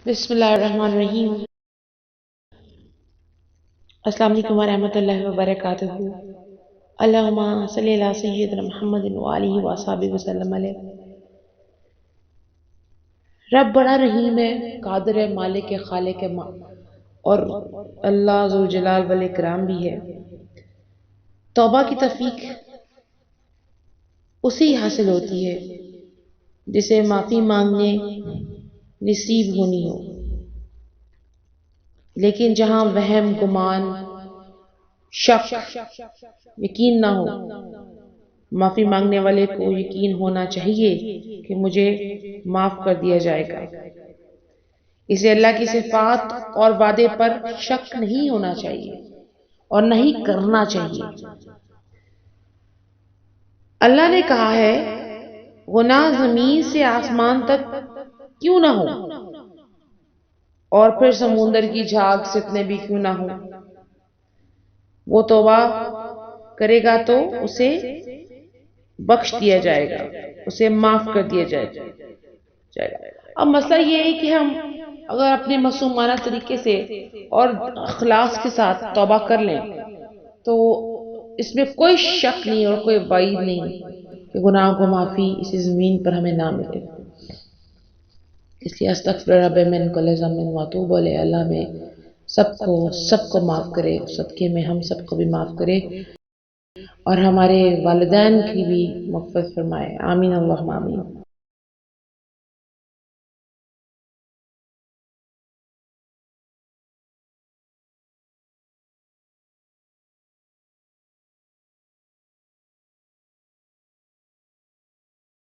بسم اللہ الرحمن الرحیم۔ السلام علیکم ورحمۃ اللہ وبرکاتہ۔ اللہم صلی علی سیدنا محمد وآلہ وصحبہ وسلم علیہ۔ رب بڑا رحیم ہے، قادر ہے، مالک ہے، خالق ہے، اور اللہ ذوالجلال والاکرام بھی ہے۔ توبہ کی توفیق اسی حاصل ہوتی ہے جسے معافی مانگنے نصیب ہونی ہو، لیکن جہاں وہم، گمان، شک، یقین نہ ہو، معافی مانگنے والے کو یقین ہونا چاہیے کہ مجھے معاف کر دیا جائے گا۔ اسے اللہ کی صفات اور وعدے پر شک نہیں ہونا چاہیے اور نہیں کرنا چاہیے۔ اللہ نے کہا ہے، گناہ زمین سے آسمان تک کیوں نہ ہو اور پھر سمندر کی جھاگ سے اتنے بھی کیوں نہ ہو، وہ توبہ کرے گا تو اسے بخش دیا جائے گا، اسے معاف کر دیا جائے گا۔ اب مسئلہ یہ ہے کہ ہم اگر اپنے معصومانہ طریقے سے اور اخلاص کے ساتھ توبہ کر لیں تو اس میں کوئی شک نہیں اور کوئی وعید نہیں کہ گناہوں کو معافی اسی زمین پر ہمیں نہ ملے۔ اس لیے استغفر رب من کل ذنب واتوب الیہ، اللہ میں سب کو معاف کرے، صدقے میں ہم سب کو بھی معاف کرے اور ہمارے والدین کی بھی مغفرت فرمائے۔ آمین اللہم آمین۔